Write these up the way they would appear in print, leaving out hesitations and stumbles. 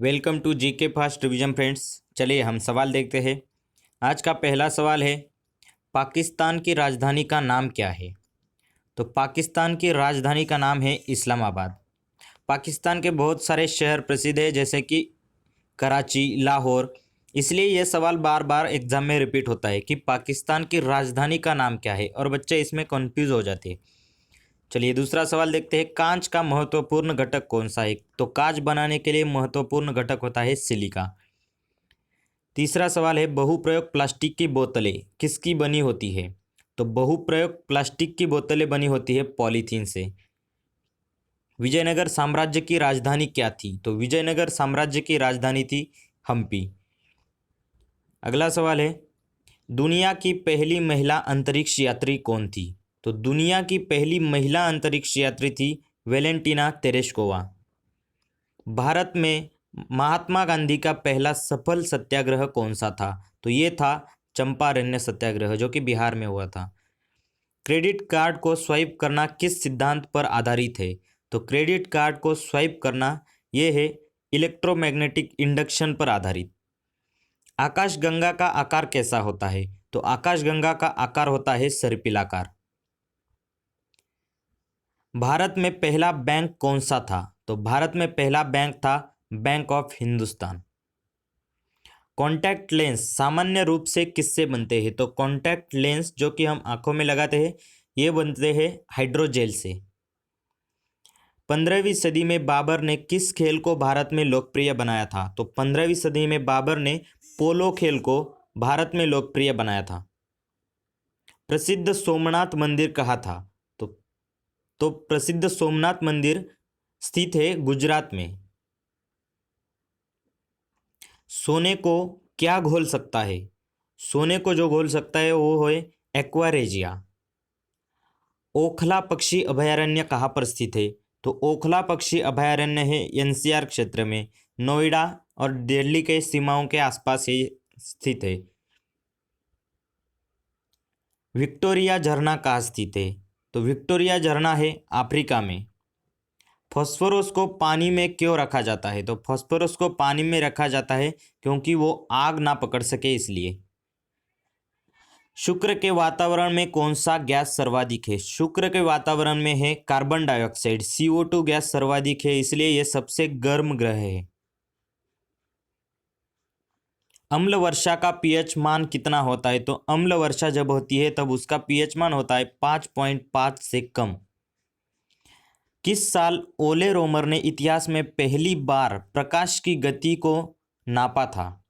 Welcome to GK fast revision friends. चलिए हम सवाल देखते हैं। आज का पहला सवाल है, पाकिस्तान की राजधानी का नाम क्या है? तो पाकिस्तान की राजधानी का नाम है इस्लामाबाद। पाकिस्तान के बहुत सारे शहर प्रसिद्ध हैं, जैसे कि कराची, लाहौर। इसलिए यह सवाल बार बार एग्जाम में रिपीट होता है कि पाकिस्तान की राजधानी का नाम क्या है, और बच्चे इसमें कंफ्यूज हो जाते हैं। चलिए दूसरा सवाल देखते हैं, कांच का महत्वपूर्ण घटक कौन सा है? तो कांच बनाने के लिए महत्वपूर्ण घटक होता है सिलिका। तीसरा सवाल है, बहुप्रयोग प्लास्टिक की बोतलें किसकी बनी होती है? तो बहुप्रयोग प्लास्टिक की बोतलें बनी होती है पॉलीथीन से। विजयनगर साम्राज्य की राजधानी क्या थी? तो विजयनगर साम्राज्य की राजधानी थी हम्पी। अगला सवाल है, दुनिया की पहली महिला अंतरिक्ष यात्री कौन थी? तो दुनिया की पहली महिला अंतरिक्ष यात्री थी वेलेंटिना तेरेश्कोवा। भारत में महात्मा गांधी का पहला सफल सत्याग्रह कौन सा था? तो ये था चंपारण्य सत्याग्रह, जो कि बिहार में हुआ था। क्रेडिट कार्ड को स्वाइप करना किस सिद्धांत पर आधारित है? तो क्रेडिट कार्ड को स्वाइप करना ये है इलेक्ट्रोमैग्नेटिक इंडक्शन पर आधारित। आकाशगंगा का आकार कैसा होता है? तो आकाशगंगा का आकार होता है सर्पिलाकार। भारत में पहला बैंक कौन सा था? तो भारत में पहला बैंक था bank of Hindustan. Contact lens सामान्य रूप से किससे बनते हैं? तो कॉन्टैक्ट लेंस जो कि हम आंखों में लगाते हैं, ये बनते हैं हाइड्रोजेल से। 15वीं सदी में बाबर ने किस खेल को भारत में लोकप्रिय बनाया था? तो 15वीं सदी में बाबर ने पोलो खेल को भारत में लोकप्रिय बनाया था। प्रसिद्ध सोमनाथ मंदिर कहाँ था? तो प्रसिद्ध सोमनाथ मंदिर स्थित है गुजरात में। सोने को क्या घोल सकता है? सोने को जो घोल सकता है वो है एक्वारेजिया। ओखला पक्षी अभयारण्य कहाँ पर स्थित है? तो ओखला पक्षी अभयारण्य है एनसीआर क्षेत्र में, नोएडा और दिल्ली के सीमाओं के आसपास ही स्थित है। विक्टोरिया झरना कहाँ स्थित है? तो विक्टोरिया झरना है अफ्रीका में। फॉस्फोरस को पानी में क्यों रखा जाता है? तो फॉस्फोरस को पानी में रखा जाता है क्योंकि वो आग ना पकड़ सके, इसलिए। शुक्र के वातावरण में कौन सा गैस सर्वाधिक है? शुक्र के वातावरण में है कार्बन डाइऑक्साइड, CO2 गैस सर्वाधिक है, इसलिए यह सबसे गर्म ग्रह है। अम्ल वर्षा का पीएच मान कितना होता है? तो अम्ल वर्षा जब होती है तब उसका पीएच मान होता है 5.5 से कम। किस साल ओले रोमर ने इतिहास में पहली बार प्रकाश की गति को नापा था?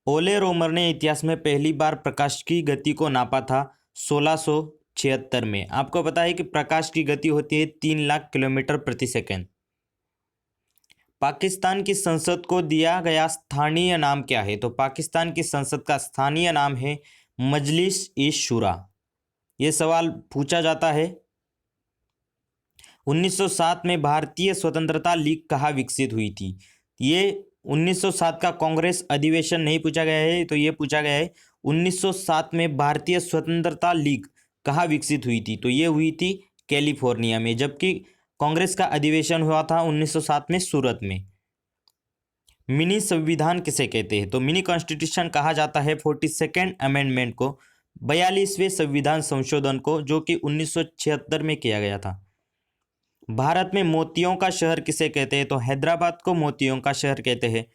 ओले रोमर ने इतिहास में पहली बार प्रकाश की गति को नापा था 1676 में। आपको पता है कि प्रकाश की गति होती है 3 लाख किलोमीटर प्रति सेकंड। पाकिस्तान की संसद को दिया गया स्थानीय नाम क्या है? तो पाकिस्तान की संसद का स्थानीय नाम है मजलिस ए शुरा। यह सवाल पूछा जाता है। 1907 में भारतीय स्वतंत्रता लीग कहाँ विकसित हुई थी? ये 1907 का कांग्रेस अधिवेशन नहीं पूछा गया है, तो ये पूछा गया है 1907 में भारतीय स्वतंत्रता लीग कहाँ विकसित हुई थी? तो ये हुई थी कैलिफोर्निया में, जबकि कांग्रेस का अधिवेशन हुआ था 1907 में सूरत में। मिनी संविधान किसे कहते हैं? तो मिनी कॉन्स्टिट्यूशन कहा जाता है 42nd अमेंडमेंट को, 42वें संविधान संशोधन को, जो कि 1976 में किया गया था। भारत में मोतियों का शहर किसे कहते हैं? तो हैदराबाद को मोतियों का शहर कहते हैं।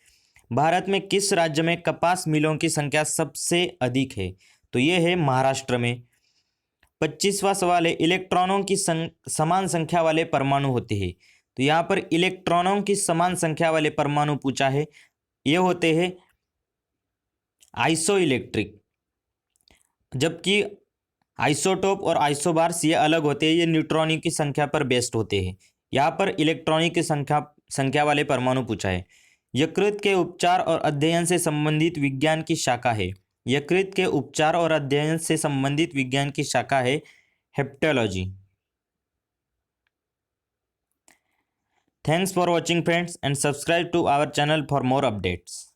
भारत में किस राज्य में कपास मिलों की संख्या सबसे अधिक है? तो ये है महाराष्ट्र में। 25वां सवाल है, इलेक्ट्रॉनों की समान संख्या वाले परमाणु होते हैं। तो यहाँ पर इलेक्ट्रॉनों की समान संख्या वाले परमाणु पूछा है, ये होते हैं आइसो इलेक्ट्रिक, जबकि आइसोटोप और आइसोबार्स ये अलग होते हैं, ये न्यूट्रॉनों की संख्या पर बेस्ड होते हैं। यहाँ पर इलेक्ट्रॉनों की संख्या वाले परमाणु पूछा है। यकृत के उपचार और अध्ययन से संबंधित विज्ञान की शाखा है। यकृत के उपचार और अध्ययन से संबंधित विज्ञान की शाखा है herpetology. Thanks for watching friends, and subscribe to our channel for more updates.